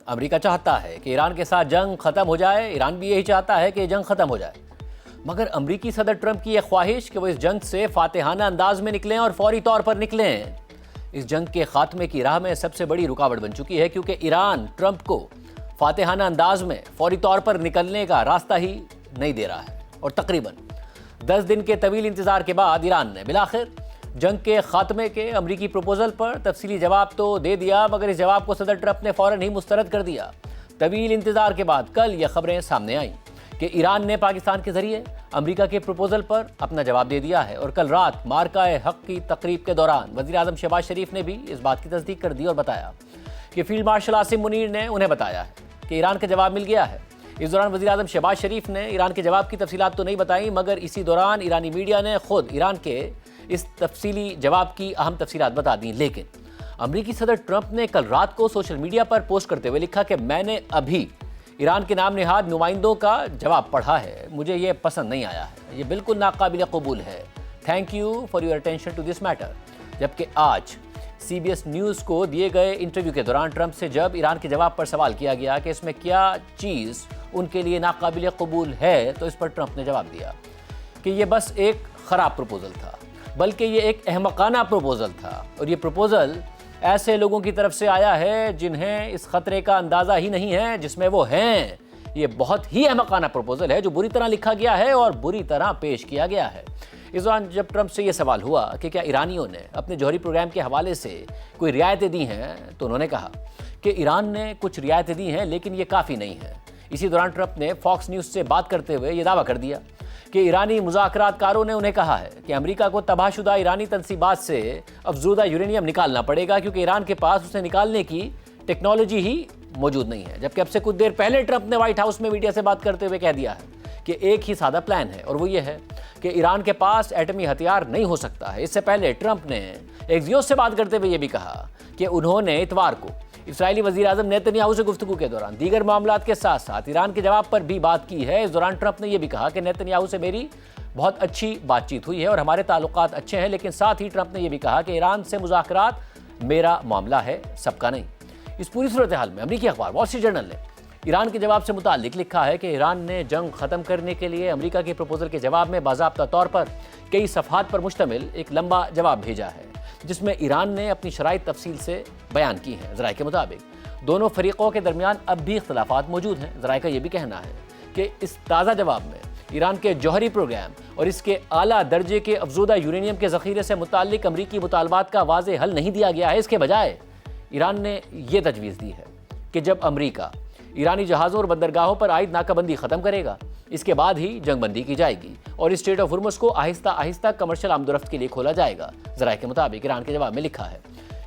امریکہ چاہتا ہے کہ ایران کے ساتھ جنگ ختم ہو جائے، ایران بھی یہی چاہتا ہے کہ یہ جنگ ختم ہو جائے، مگر امریکی صدر ٹرمپ کی یہ خواہش کہ وہ اس جنگ سے فاتحانہ انداز میں نکلیں اور فوری طور پر نکلیں اس جنگ کے خاتمے کی راہ میں سب سے بڑی رکاوٹ بن چکی ہے، کیونکہ ایران ٹرمپ کو فاتحانہ انداز میں فوری طور پر نکلنے کا راستہ ہی نہیں دے رہا ہے، اور تقریباً 10 دن کے طویل انتظار کے بعد ایران نے بالآخر جنگ کے خاتمے کے امریکی پروپوزل پر تفصیلی جواب تو دے دیا، مگر اس جواب کو صدر ٹرمپ نے فوراً ہی مسترد کر دیا۔ طویل انتظار کے بعد کل یہ خبریں سامنے آئیں کہ ایران نے پاکستان کے ذریعے امریکہ کے پروپوزل پر اپنا جواب دے دیا ہے، اور کل رات مارکہ حق کی تقریب کے دوران وزیر اعظم شہباز شریف نے بھی اس بات کی تصدیق کر دی اور بتایا کہ فیلڈ مارشل عاصم منیر نے انہیں بتایا ہے کہ ایران کا جواب مل گیا ہے۔ اس دوران وزیر اعظم شہباز شریف نے ایران کے جواب کی تفصیلات تو نہیں بتائیں، مگر اسی دوران ایرانی میڈیا نے خود ایران کے اس تفصیلی جواب کی اہم تفصیلات بتا دیں۔ لیکن امریکی صدر ٹرمپ نے کل رات کو سوشل میڈیا پر پوسٹ کرتے ہوئے لکھا کہ میں نے ابھی ایران کے نام نہاد نمائندوں کا جواب پڑھا ہے، مجھے یہ پسند نہیں آیا ہے، یہ بالکل ناقابل قبول ہے، thank you for your attention to this matter. جبکہ آج سی بی ایس نیوز کو دیے گئے انٹرویو کے دوران ٹرمپ سے جب ایران کے جواب پر سوال کیا گیا کہ اس میں کیا چیز ان کے لیے ناقابل قبول ہے، تو اس پر ٹرمپ نے جواب دیا کہ یہ بس ایک خراب پروپوزل تھا، بلکہ یہ ایک احمقانہ پروپوزل تھا، اور یہ پروپوزل ایسے لوگوں کی طرف سے آیا ہے جنہیں اس خطرے کا اندازہ ہی نہیں ہے جس میں وہ ہیں۔ یہ بہت ہی احمقانہ پروپوزل ہے جو بری طرح لکھا گیا ہے اور بری طرح پیش کیا گیا ہے۔ اس دوران جب ٹرمپ سے یہ سوال ہوا کہ کیا ایرانیوں نے اپنے جوہری پروگرام کے حوالے سے کوئی رعایتیں دی ہیں، تو انہوں نے کہا کہ ایران نے کچھ رعایتیں دی ہیں لیکن یہ کافی نہیں ہے۔ اسی دوران ٹرمپ نے فاکس نیوز سے بات کرتے ہوئے یہ دعویٰ کر دیا کہ ایرانی مذاکرات کاروں نے انہیں کہا ہے کہ امریکہ کو تباہ شدہ ایرانی تنصیبات سے افزودہ یورینیم نکالنا پڑے گا، کیونکہ ایران کے پاس اسے نکالنے کی ٹیکنالوجی ہی موجود نہیں ہے۔ جبکہ اب سے کچھ دیر پہلے ٹرمپ نے وائٹ ہاؤس میں میڈیا سے بات کرتے ہوئے کہہ دیا ہے کہ ایک ہی سادہ پلان ہے، اور وہ یہ ہے کہ ایران کے پاس ایٹمی ہتھیار نہیں ہو سکتا ہے۔ اس سے پہلے ٹرمپ نے ایکزیوس سے بات کرتے ہوئے یہ بھی کہا کہ انہوں نے اتوار کو اسرائیلی وزیر اعظم نیتن یاہو سے گفتگو کے دوران دیگر معاملات کے ساتھ ساتھ ایران کے جواب پر بھی بات کی ہے۔ اس دوران ٹرمپ نے یہ بھی کہا کہ نیتن یاہو سے میری بہت اچھی بات چیت ہوئی ہے اور ہمارے تعلقات اچھے ہیں، لیکن ساتھ ہی ٹرمپ نے یہ بھی کہا کہ ایران سے مذاکرات میرا معاملہ ہے، سب کا نہیں۔ اس پوری صورتحال میں امریکی اخبار وال اسٹریٹ جرنل نے ایران کے جواب سے متعلق لکھا ہے کہ ایران نے جنگ ختم کرنے کے لیے امریکہ کے پروپوزل کے جواب میں باضابطہ طور پر کئی صفحات پر مشتمل ایک لمبا جواب بھیجا ہے، جس میں ایران نے اپنی شرائط تفصیل سے بیان کی ہیں۔ ذرائع کے مطابق دونوں فریقوں کے درمیان اب بھی اختلافات موجود ہیں۔ ذرائع کا یہ بھی کہنا ہے کہ اس تازہ جواب میں ایران کے جوہری پروگرام اور اس کے اعلیٰ درجے کے افزودہ یورینیم کے ذخیرے سے متعلق امریکی مطالبات کا واضح حل نہیں دیا گیا ہے۔ اس کے بجائے ایران نے یہ تجویز دی ہے کہ جب امریکہ ایرانی جہازوں اور بندرگاہوں پر عائد ناکہ بندی ختم کرے گا، اس کے بعد ہی جنگ بندی کی جائے گی اور اسٹریٹ آف ہرمز کو آہستہ آہستہ کمرشل آمد و رفت کے لیے کھولا جائے گا۔ ذرائع کے مطابق ایران کے جواب میں لکھا ہے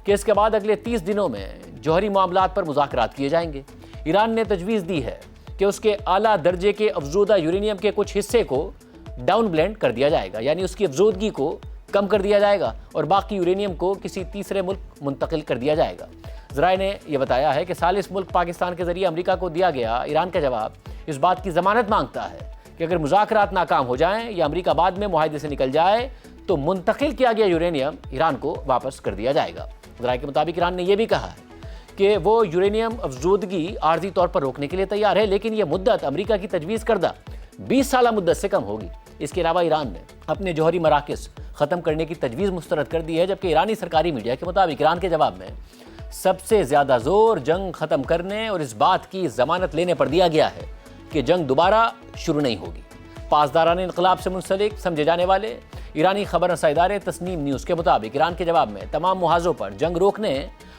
کہ اس کے بعد اگلے 30 دنوں میں جوہری معاملات پر مذاکرات کیے جائیں گے۔ ایران نے تجویز دی ہے کہ اس کے اعلیٰ درجے کے افزودہ یورینیم کے کچھ حصے کو ڈاؤن بلینڈ کر دیا جائے گا، یعنی اس کی افزودگی کو کم کر دیا جائے گا اور باقی یورینیم کو کسی تیسرے ملک منتقل کر دیا جائے گا۔ ذرائع نے یہ بتایا ہے کہ ثالث ملک پاکستان کے ذریعے امریکہ کو دیا گیا ایران کا جواب اس بات کی ضمانت مانگتا ہے کہ اگر مذاکرات ناکام ہو جائیں یا امریکہ بعد میں معاہدے سے نکل جائے تو منتقل کیا گیا یورینیم ایران کو واپس کر دیا جائے گا۔ ذرائع کے مطابق ایران نے یہ بھی کہا ہے کہ وہ یورینیم افزودگی عارضی طور پر روکنے کے لیے تیار ہے، لیکن یہ مدت امریکہ کی تجویز کردہ 20 سالہ مدت سے کم ہوگی۔ اس کے علاوہ ایران نے اپنے جوہری مراکز ختم کرنے کی تجویز مسترد کر دی ہے، جبکہ ایرانی سرکاری میڈیا کے مطابق ایران کے جواب میں سب سے زیادہ زور جنگ ختم کرنے اور اس بات کی ضمانت لینے پر دیا گیا ہے کہ جنگ دوبارہ شروع نہیں ہوگی۔ پاسداران انقلاب سے منسلک سمجھے جانے والے ایرانی خبر رساں ادارے تسنیم نیوز کے مطابق ایران کے جواب میں تمام محاذوں پر جنگ روکنے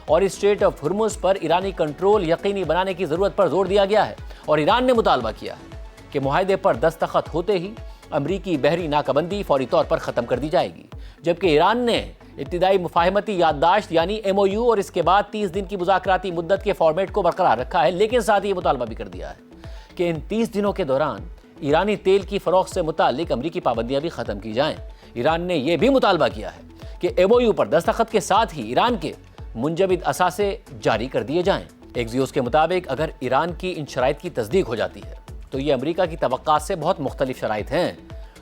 اور اسٹریٹ آف ہرمز پر ایرانی کنٹرول یقینی بنانے کی ضرورت پر زور دیا گیا ہے، اور ایران نے مطالبہ کیا ہے کہ معاہدے پر دستخط ہوتے ہی امریکی بحری ناکہ بندی فوری طور پر ختم کر دی جائے گی۔ جبکہ ایران نے ابتدائی مفاہمتی یادداشت یعنی MOU اور اس کے بعد 30 دن کی مذاکراتی مدت کے فارمیٹ کو برقرار رکھا ہے، لیکن ساتھ ہی یہ مطالبہ بھی کر دیا ہے کہ ان 30 دنوں کے دوران ایرانی تیل کی فروخت سے متعلق امریکی پابندیاں بھی ختم کی جائیں۔ ایران نے یہ بھی مطالبہ کیا ہے کہ MOU پر دستخط کے ساتھ ہی ایران کے منجمد اثاثے جاری کر دیے جائیں۔ ایکزیوس کے مطابق اگر ایران کی ان شرائط کی تصدیق ہو جاتی ہے تو یہ امریکہ کی توقعات سے بہت مختلف شرائط ہیں،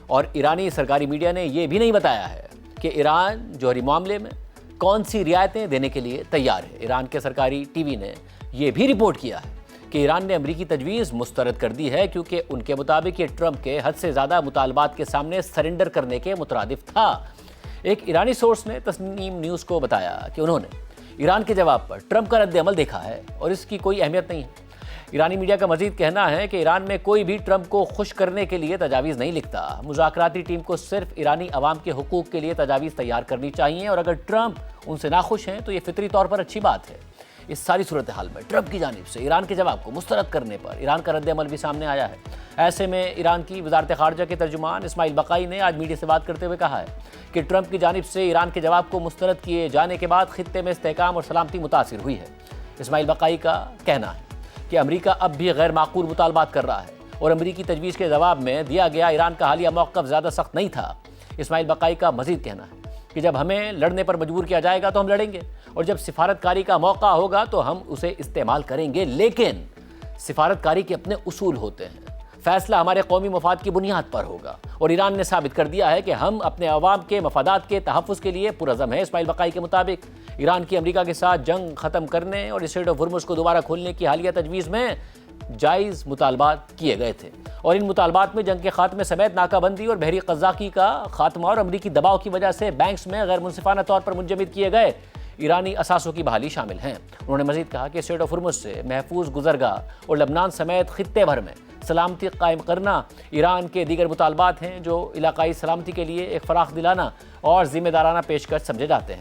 اور ایرانی سرکاری میڈیا نے یہ بھی نہیں بتایا ہے کہ ایران جوہری معاملے میں کون سی رعایتیں دینے کے لیے تیار ہے۔ ایران کے سرکاری ٹی وی نے یہ بھی رپورٹ کیا ہے کہ ایران نے امریکی تجویز مسترد کر دی ہے کیونکہ ان کے مطابق یہ ٹرمپ کے حد سے زیادہ مطالبات کے سامنے سرنڈر کرنے کے مترادف تھا۔ ایک ایرانی سورس نے تسنیم نیوز کو بتایا کہ انہوں نے ایران کے جواب پر ٹرمپ کا رد عمل دیکھا ہے اور اس کی کوئی اہمیت نہیں ہے۔ ایرانی میڈیا کا مزید کہنا ہے کہ ایران میں کوئی بھی ٹرمپ کو خوش کرنے کے لیے تجاویز نہیں لکھتا۔ مذاکراتی ٹیم کو صرف ایرانی عوام کے حقوق کے لیے تجاویز تیار کرنی چاہیے اور اگر ٹرمپ ان سے ناخوش ہیں تو یہ فطری طور پر اچھی بات ہے۔ اس ساری صورتحال میں ٹرمپ کی جانب سے ایران کے جواب کو مسترد کرنے پر ایران کا رد عمل بھی سامنے آیا ہے۔ ایسے میں ایران کی وزارت خارجہ کے ترجمان اسماعیل بقائی نے آج میڈیا سے بات کرتے ہوئے کہا ہے کہ ٹرمپ کی جانب سے ایران کے جواب کو مسترد کیے جانے کے بعد خطے میں استحکام اور سلامتی متاثر ہوئی ہے۔ اسماعیل بقائی کا کہنا ہے کہ امریکہ اب بھی غیر معقول مطالبات کر رہا ہے اور امریکی تجویز کے جواب میں دیا گیا ایران کا حالیہ موقف زیادہ سخت نہیں تھا۔ اسماعیل بقائی کا مزید کہنا ہے کہ جب ہمیں لڑنے پر مجبور کیا جائے گا تو ہم لڑیں گے اور جب سفارت کاری کا موقع ہوگا تو ہم اسے استعمال کریں گے، لیکن سفارت کاری کے اپنے اصول ہوتے ہیں۔ فیصلہ ہمارے قومی مفاد کی بنیاد پر ہوگا اور ایران نے ثابت کر دیا ہے کہ ہم اپنے عوام کے مفادات کے تحفظ کے لیے پرعزم ہیں۔ اسماعیل بقائی کے مطابق ایران کی امریکہ کے ساتھ جنگ ختم کرنے اور اسٹریٹ آف ہرمز کو دوبارہ کھولنے کی حالیہ تجویز میں جائز مطالبات کیے گئے تھے اور ان مطالبات میں جنگ کے خاتمے سمیت ناکہ بندی اور بحری قزاقی کا خاتمہ اور امریکی دباؤ کی وجہ سے بینکس میں غیر منصفانہ طور پر منجمد کیے گئے ایرانی اثاثوں کی بحالی شامل ہیں۔ انہوں نے مزید کہا کہ اسٹریٹ آف ہرمز سے محفوظ گزرگاہ اور لبنان سمیت خطے بھر میں سلامتی قائم کرنا ایران کے دیگر مطالبات ہیں جو علاقائی سلامتی کے لیے ایک فراخ دلانہ اور ذمہ دارانہ پیشکش سمجھے جاتے ہیں۔